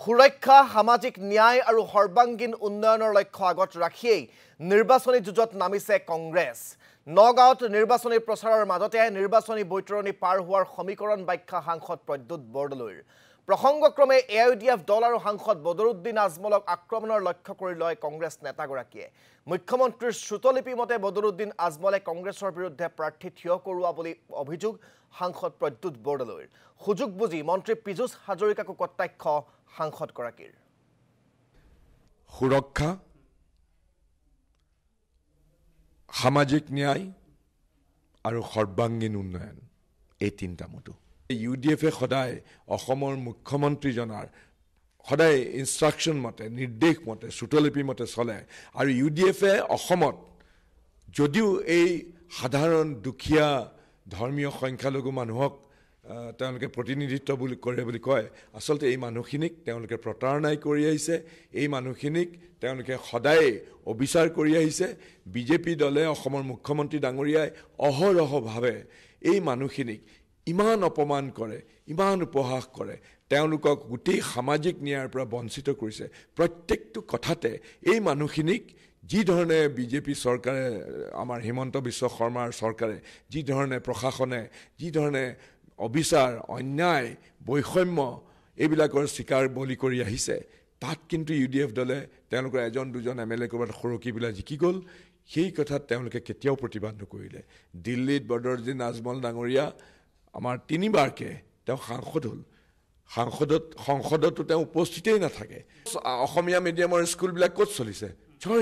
সুৰক্ষা সামাজিক ন্যায় আৰু সৰ্বাংগীন উন্নয়নৰ লক্ষ্য আগত ৰাখিয়েই নিৰ্বাচনী যুঁজত নামিছে কংগ্ৰেছ। নগাঁৱত নিৰ্বাচনী প্ৰচাৰৰ মাজতে নিৰ্বাচনী বৈতৰণী পাৰ হোৱাৰ সমীকৰণ ব্যাখ্যা সাংসদ প্ৰদ্যুৎ বৰদলৈৰ। প্ৰসংগক্ৰমে এআইডিএফ দল আৰু সাংসদ বদৰুদ্দিন আজমলক আক্ৰমণৰ লক্ষ্য কৰি লয় কংগ্ৰেছ নেতাগৰাকীয়ে। মুখ্যমন্ত্ৰীৰ শ্ৰুতলিপি মতে বদৰুদ্দিন আজমলে কংগ্ৰেছৰ বিৰুদ্ধে প্ৰাৰ্থী থিয় কৰোৱা বুলি অভিযোগ সাংসদ প্ৰদ্যুৎ বৰদলৈৰ। সুযোগ বুজি মন্ত্ৰী পীযুষ হাজৰিকাকো কটাক্ষ সাংসদগৰাকীৰ। সুৰক্ষা, সামাজিক ন্যায় আৰু সৰ্বাংগীন উন্নয়ন, এই তিনিটা মটো। ইউডিএফে সদায় অসমৰ মুখ্যমন্ত্ৰীজনাৰ সদায় ইনষ্ট্ৰাকশ্যন মতে, নিৰ্দেশ মতে, শ্ৰুতলিপি মতে চলে। আৰু ইউডিএফে অসমত যদিও এই সাধাৰণ দুখীয়া ধৰ্মীয় সংখ্যালঘু মানুহক তেওঁলোকে প্ৰতিনিধিত্ব কৰে বুলি কয়, আচলতে এই মানুহখিনিক তেওঁলোকে প্ৰতাৰণাই কৰি আহিছে। এই মানুহখিনিক তেওঁলোকে সদায় অবিচাৰ কৰি আহিছে। বিজেপি দলে, অসমৰ মুখ্যমন্ত্ৰী ডাঙৰীয়াই অহৰহভাৱে এই মানুহখিনিক ইমান অপমান কৰে, ইমান উপহাস কৰে, তেওঁলোকক গোটেই সামাজিক ন্যায়ৰ পৰা বঞ্চিত কৰিছে। প্ৰত্যেকটো কথাতে এই মানুহখিনিক যি ধৰণে বিজেপি চৰকাৰে, আমাৰ হিমন্ত বিশ্ব শৰ্মাৰ চৰকাৰে, যি ধৰণে প্ৰশাসনে, যি ধৰণে অবিচাৰ, অন্যায়, বৈষম্য এইবিলাকৰ চিকাৰ বলি কৰি আহিছে, তাত কিন্তু ইউডিএফ দলে তেওঁলোকৰ এজন দুজন এমএলএ ক'ৰবাত সৰকি পেলাই জিকি গ'ল। সেই কথাত তেওঁলোকে কেতিয়াও প্ৰতিবাদ নকৰিলে। দিল্লীত বদৰুদ্দিন আজমল ডাঙৰীয়া আমাৰ 3বাৰকে তেওঁ সাংসদ হ'ল। সংসদতো তেওঁ উপস্থিতেই নাথাকে। অসমীয়া মিডিয়ামৰ স্কুলবিলাক ক'ত চলিছে?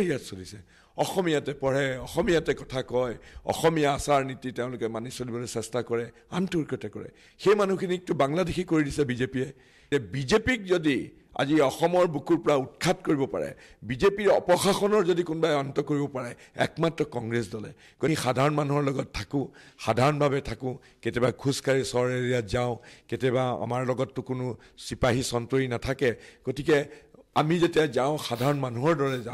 ইয়াত চলিছে। অসমীয়াতে পঢ়ে, অসমীয়াতে কথা কয়, অসমীয়া আচাৰ নীতি তেওঁলোকে মানি চলিবলৈ চেষ্টা কৰে, আন্তৰিকতে কৰে। সেই মানুহখিনিকতো বাংলাদেশী কৰি দিছে বিজেপিয়ে। বিজেপিক যদি আজি অসমৰ বুকুৰ পৰা উৎখাত কৰিব পাৰে, বিজেপিৰ অপশাসনৰ যদি কোনোবাই অন্ত কৰিব পাৰে, একমাত্ৰ কংগ্ৰেছ দলে। গতিকে সাধাৰণ মানুহৰ লগত থাকোঁ, সাধাৰণভাৱে থাকোঁ, কেতিয়াবা খোজকাঢ়ি চৰ এৰিয়াত যাওঁ, কেতিয়াবা আমাৰ লগততো কোনো চিপাহী চন্তৰি নাথাকে। গতিকে আমি যেতিয়া যাওঁ সাধাৰণ মানুহৰ দৰে যাওঁ।